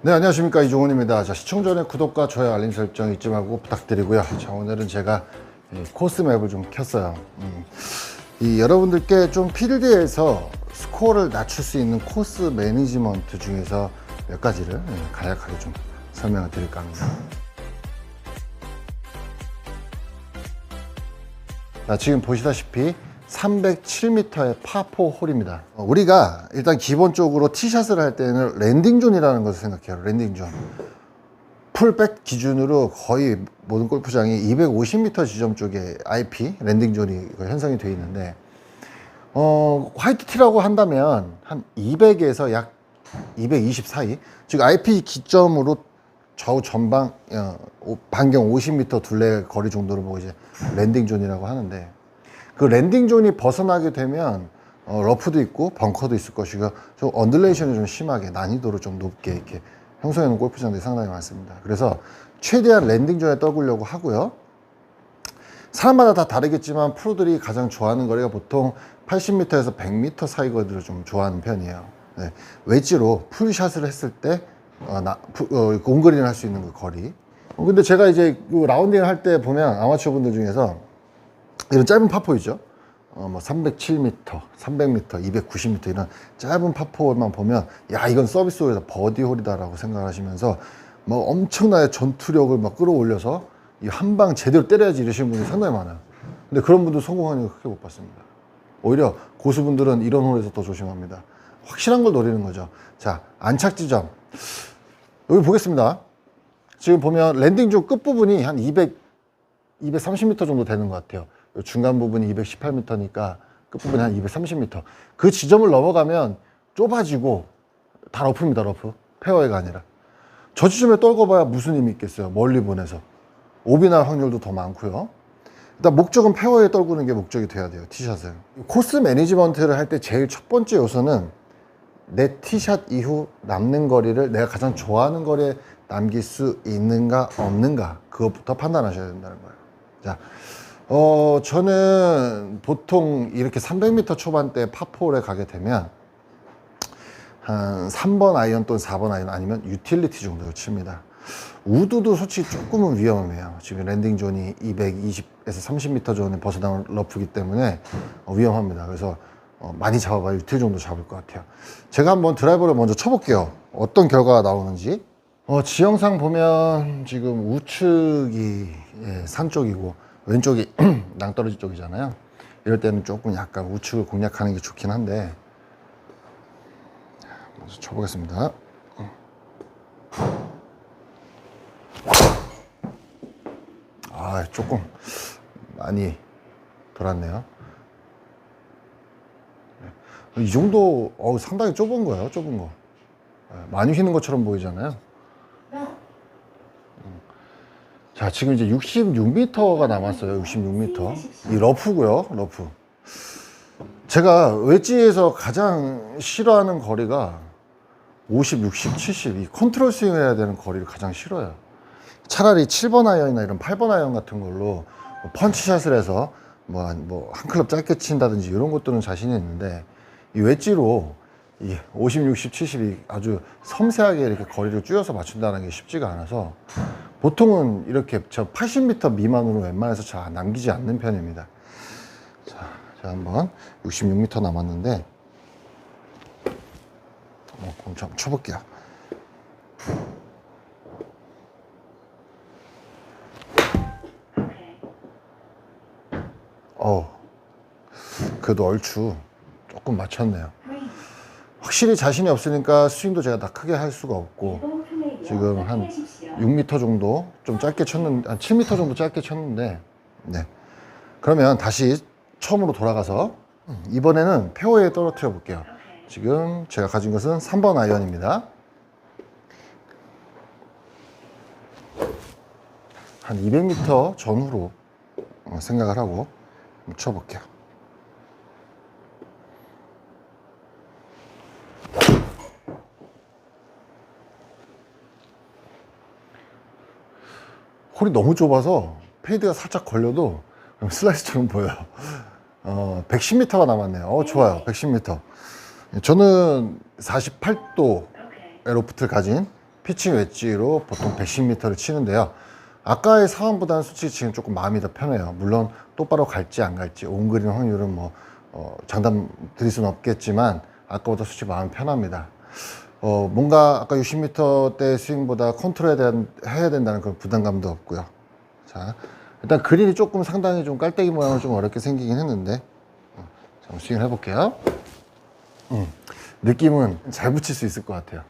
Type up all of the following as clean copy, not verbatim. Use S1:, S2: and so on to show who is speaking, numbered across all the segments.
S1: 네, 안녕하십니까, 이종훈입니다. 자, 시청 전에 구독과 좋아요, 알림 설정 잊지 말고 부탁드리고요. 자, 오늘은 제가 코스 맵을 좀 켰어요. 여러분들께 좀 필드에서 스코어를 낮출 수 있는 코스 매니지먼트 중에서 몇 가지를 간략하게 좀 설명을 드릴까 합니다. 자, 지금 보시다시피 307m의 파4 홀입니다. 우리가 일단 기본적으로 티샷을 할 때는 랜딩존이라는 것을 생각해요. 랜딩존. 풀백 기준으로 거의 모든 골프장이 250m 지점 쪽에 IP, 랜딩존이 형성이 되어 있는데, 화이트 티라고 한다면 한 200에서 약 220 사이, 즉 IP 기점으로 좌우 전방 반경 50m 둘레 거리 정도를 보고 이제 랜딩존이라고 하는데, 그 랜딩존이 벗어나게 되면 러프도 있고 벙커도 있을 것이고 좀 언듈레이션이 좀 심하게 난이도를 좀 높게 이렇게 형성해 놓은 골프장들이 상당히 많습니다. 그래서 최대한 랜딩존에 떠보려고 하고요. 사람마다 다 다르겠지만 프로들이 가장 좋아하는 거리가 보통 80m에서 100m 사이 거리를 좀 좋아하는 편이에요. 네. 웨지로 풀샷을 했을 때 온그린을 할 수 있는 그 거리. 근데 제가 이제 라운딩을 할 때 보면 아마추어 분들 중에서 이런 짧은 파4 있죠. 뭐 307m, 300m, 290m 이런 짧은 파4만 보면 야, 이건 서비스 홀이다, 버디 홀이다라고 생각을 하시면서 뭐 엄청나게 전투력을 막 끌어올려서 이 한 방 제대로 때려야지 이러시는 분이 상당히 많아요. 근데 그런 분들 성공하는 거 크게 못 봤습니다. 오히려 고수분들은 이런 홀에서 더 조심합니다. 확실한 걸 노리는 거죠. 자, 안착 지점 여기 보겠습니다. 지금 보면 랜딩존 끝부분이 한 230m 정도 되는 것 같아요. 중간 부분이 218m니까 끝부분이 한 230m. 그 지점을 넘어가면 좁아지고 다 러프입니다. 러프. 페어웨이가 아니라. 저 지점에 떨궈봐야 무슨 의미 있겠어요. 멀리 보내서. 오비 날 확률도 더 많고요. 일단 목적은 페어웨이에 떨구는 게 목적이 돼야 돼요. 티샷은. 코스 매니지먼트를 할 때 제일 첫 번째 요소는 내 티샷 이후 남는 거리를 내가 가장 좋아하는 거리에 남길 수 있는가 없는가, 그것부터 판단하셔야 된다는 거예요. 자, 저는 보통 이렇게 300m 초반대 파4에 가게 되면 한 3번 아이언 또는 4번 아이언 아니면 유틸리티 정도로 칩니다. 우드도 솔직히 조금은 위험해요. 지금 랜딩존이 220에서 30m 존에 벗어나온 러프기 때문에 위험합니다. 그래서 많이 잡아봐야 유틸 정도 잡을 것 같아요. 제가 한번 드라이버를 먼저 쳐볼게요. 어떤 결과가 나오는지. 지형상 보면 지금 우측이 산 쪽이고 왼쪽이 낭떠러지 쪽이잖아요. 이럴 때는 조금 약간 우측을 공략하는 게 좋긴 한데, 먼저 쳐보겠습니다. 조금 많이 돌았네요. 이 정도 상당히 좁은 거예요. 좁은 거. 많이 휘는 것처럼 보이잖아요. 자, 지금 이제 66m가 남았어요. 66m. 이 러프고요. 러프. 제가 웨지에서 가장 싫어하는 거리가 50, 60, 70. 이 컨트롤 스윙을 해야 되는 거리를 가장 싫어요. 차라리 7번 아이언이나 이런 8번 아이언 같은 걸로 펀치샷을 해서 한 클럽 짧게 친다든지 이런 것들은 자신이 있는데, 이 웨지로 이 50, 60, 70이 아주 섬세하게 이렇게 거리를 줄여서 맞춘다는 게 쉽지가 않아서 보통은 이렇게 저 80m 미만으로 웬만해서 잘 남기지 않는 편입니다. 자, 제가 한번 66m 남았는데 공 좀 쳐볼게요. 그래도 얼추 조금 맞췄네요. 확실히 자신이 없으니까 스윙도 제가 다 크게 할 수가 없고, 지금 한 6m 정도 좀 짧게 쳤는데, 한 7m 정도 짧게 쳤는데, 네. 그러면 다시 처음으로 돌아가서 이번에는 페어웨이에 떨어뜨려 볼게요. 지금 제가 가진 것은 3번 아이언입니다. 한 200m 전후로 생각을 하고 쳐볼게요. 홀이 너무 좁아서 페이드가 살짝 걸려도 슬라이스처럼 보여요. 110m가 남았네요. 좋아요. 110m. 저는 48도의 로프트를 가진 피칭 웨지로 보통 110m를 치는데요. 아까의 상황보다는 솔직히 지금 조금 마음이 더 편해요. 물론 똑바로 갈지 안 갈지 온그린 확률은 뭐 장담 드릴 수는 없겠지만 아까보다 솔직히 마음이 편합니다. 뭔가 아까 60m대 스윙보다 컨트롤 해야 된다는 그런 부담감도 없고요. 자, 일단 그린이 조금 상당히 좀 깔때기 모양으로 좀 어렵게 생기긴 했는데 한번 스윙을 해볼게요. 느낌은 잘 붙일 수 있을 것 같아요.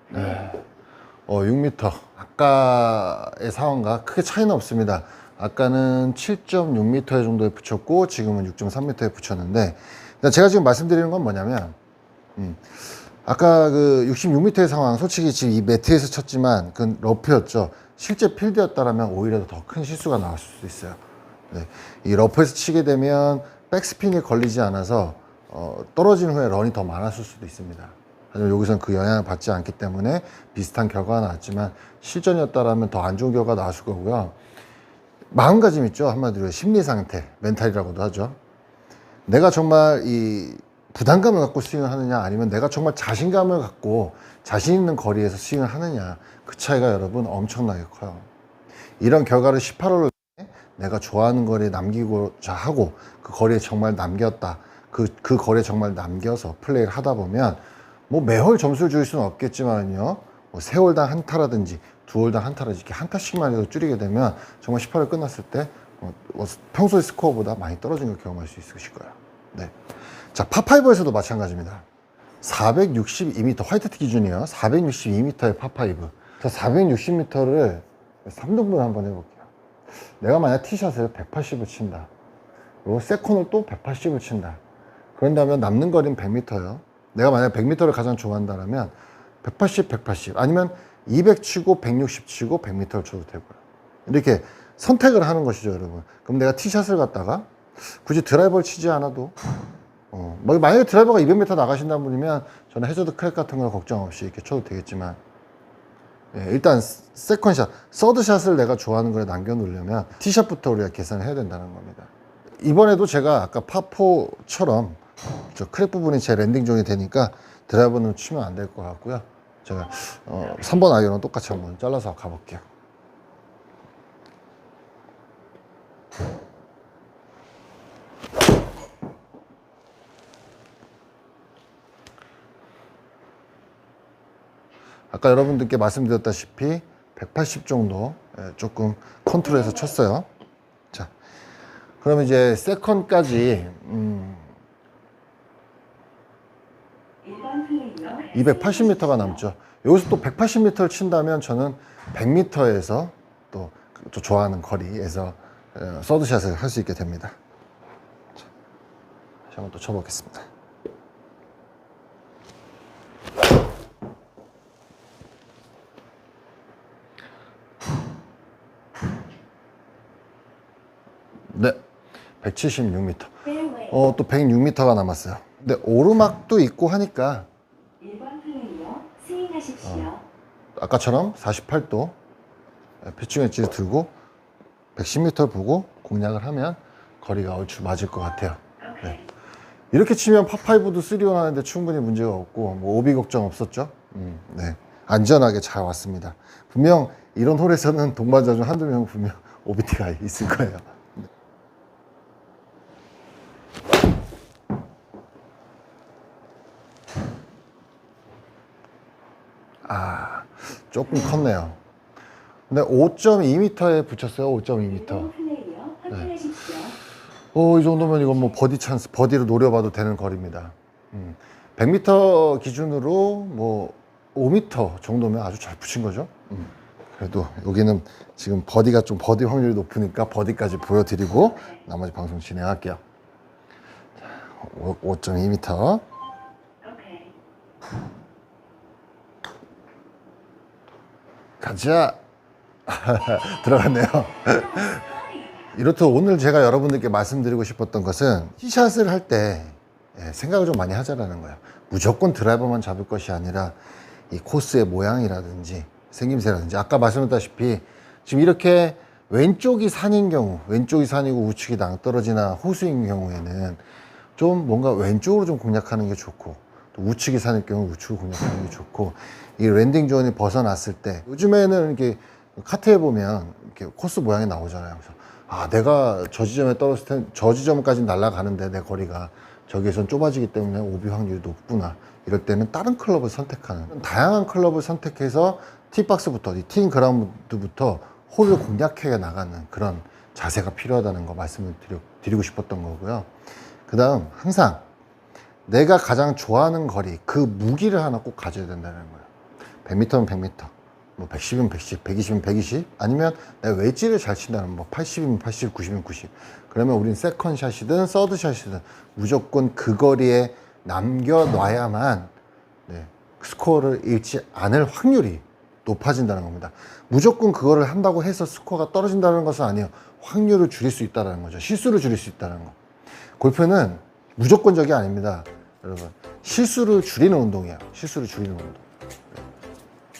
S1: 네. 6m. 아까의 상황과 크게 차이는 없습니다. 아까는 7.6m 정도에 붙였고 지금은 6.3m에 붙였는데, 제가 지금 말씀드리는 건 뭐냐면 아까 그 66m의 상황, 솔직히 지금 이 매트에서 쳤지만 그건 러프였죠. 실제 필드였다라면 오히려 더 큰 실수가 나왔을 수도 있어요. 네. 이 러프에서 치게 되면 백스핀이 걸리지 않아서 떨어진 후에 런이 더 많았을 수도 있습니다. 하지만 여기서는 그 영향을 받지 않기 때문에 비슷한 결과가 나왔지만 실전이었다라면 더 안 좋은 결과가 나왔을 거고요. 마음가짐 있죠. 한마디로 심리 상태, 멘탈이라고도 하죠. 내가 정말 이 부담감을 갖고 스윙을 하느냐, 아니면 내가 정말 자신감을 갖고 자신 있는 거리에서 스윙을 하느냐, 그 차이가 여러분 엄청나게 커요. 이런 결과를 18홀을 내가 좋아하는 거리에 남기고자 하고 그 거리에 정말 남겼다, 그 거리에 정말 남겨서 플레이를 하다 보면 뭐 매홀 점수를 줄 수는 없겠지만요, 뭐 세 홀당 한 타라든지 두 홀당 한 타라든지 이렇게 한 타씩만 해도 줄이게 되면 정말 18홀 끝났을 때 평소의 스코어보다 많이 떨어진 걸 경험할 수 있으실 거예요. 네. 자, 파5에서도 마찬가지입니다. 462m, 화이트티 기준이요. 462m의 파5. 자, 460m를 3등분 한번 해볼게요. 내가 만약 티샷을 180을 친다. 그리고 세컨을 또 180을 친다. 그런다면 남는 거리는 100m예요. 내가 만약 100m를 가장 좋아한다면 180, 180 아니면 200 치고 160 치고 100m를 쳐도 되고요. 이렇게 선택을 하는 것이죠, 여러분. 그럼 내가 티샷을 갖다가 굳이 드라이버를 치지 않아도 만약에 드라이버가 200m 나가신다는 분이면 저는 해저드 크랙 같은 걸 걱정 없이 이렇게 쳐도 되겠지만, 일단 세컨샷, 서드샷을 내가 좋아하는 거에 남겨 놓으려면 티샷부터 우리가 계산을 해야 된다는 겁니다. 이번에도 제가 아까 파4처럼 저 크랙 부분이 제 랜딩 존이 되니까 드라이버는 치면 안 될 것 같고요. 제가 3번 아이언은 똑같이 한번 잘라서 가볼게요. 아까 여러분들께 말씀드렸다시피 180 정도 조금 컨트롤해서 쳤어요. 자, 그럼 이제 세컨까지 280m가 남죠. 여기서 또 180m를 친다면 저는 100m에서 또 좋아하는 거리에서 서드샷을 할 수 있게 됩니다. 자, 다시 한번 또 쳐보겠습니다. 네, 176m. 또 106m가 남았어요. 근데 오르막도 있고 하니까 아까처럼 48도 피칭 웨지를 들고 110m를 보고 공략을 하면 거리가 얼추 맞을 것 같아요. 네. 이렇게 치면 파5도 3온 하는데 충분히 문제가 없고 뭐 오비 걱정 없었죠. 네. 안전하게 잘 왔습니다. 분명 이런 홀에서는 동반자 중 한두 명 분명 오비티가 있을 거예요. 조금 컸네요. 근데 5.2m에 붙였어요. 5.2m. 네. 이 정도면 이건 뭐 버디 찬스, 버디로 노려봐도 되는 거리입니다. 100m 기준으로 뭐 5m 정도면 아주 잘 붙인 거죠. 그래도 여기는 지금 버디가 좀 버디 확률이 높으니까 버디까지 보여드리고 나머지 방송 진행할게요. 5.2m. 가자. 들어갔네요. 이렇듯 오늘 제가 여러분들께 말씀드리고 싶었던 것은 티샷을 할 때 생각을 좀 많이 하자라는 거예요. 무조건 드라이버만 잡을 것이 아니라 이 코스의 모양이라든지 생김새라든지 아까 말씀드렸다시피 지금 이렇게 왼쪽이 산인 경우, 왼쪽이 산이고 우측이 낭떠러지나 호수인 경우에는 좀 뭔가 왼쪽으로 좀 공략하는 게 좋고, 또 우측이 산일 경우 우측으로 공략하는 게 좋고, 이 랜딩 존이 벗어났을 때, 요즘에는 이렇게 카트에 보면 이렇게 코스 모양이 나오잖아요. 그래서 아, 내가 저 지점에 떨어졌을 때 저 지점까지 날아가는데 내 거리가 저기에선 좁아지기 때문에 오비 확률이 높구나. 이럴 때는 다른 클럽을 선택하는, 다양한 클럽을 선택해서 티박스부터, 이 티인 그라운드부터 홀을 공략해 나가는 그런 자세가 필요하다는 거 말씀을 드리고 싶었던 거고요. 그 다음, 항상 내가 가장 좋아하는 거리, 그 무기를 하나 꼭 가져야 된다는 거예요. 100m면 100m, 뭐 110이면 110, 120이면 120, 아니면 내가 웨지를 잘 친다는, 뭐 80이면 80, 90이면 90. 그러면 우린 세컨샷이든 서드샷이든 무조건 그 거리에 남겨놔야만 스코어를 잃지 않을 확률이 높아진다는 겁니다. 무조건 그거를 한다고 해서 스코어가 떨어진다는 것은 아니에요. 확률을 줄일 수 있다는 거죠. 실수를 줄일 수 있다는 거. 골프는 무조건적이 아닙니다. 여러분, 실수를 줄이는 운동이에요. 실수를 줄이는 운동.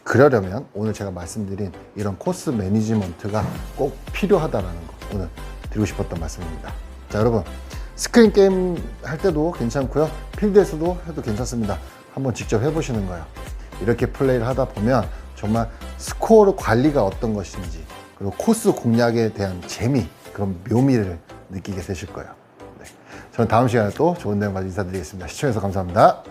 S1: 그러려면 오늘 제가 말씀드린 이런 코스 매니지먼트가 꼭 필요하다는 거 오늘 드리고 싶었던 말씀입니다. 자, 여러분, 스크린 게임 할 때도 괜찮고요. 필드에서도 해도 괜찮습니다. 한번 직접 해보시는 거예요. 이렇게 플레이를 하다 보면 정말 스코어 관리가 어떤 것인지, 그리고 코스 공략에 대한 재미, 그런 묘미를 느끼게 되실 거예요. 네. 저는 다음 시간에 또 좋은 내용 가지고 인사드리겠습니다. 시청해주셔서 감사합니다.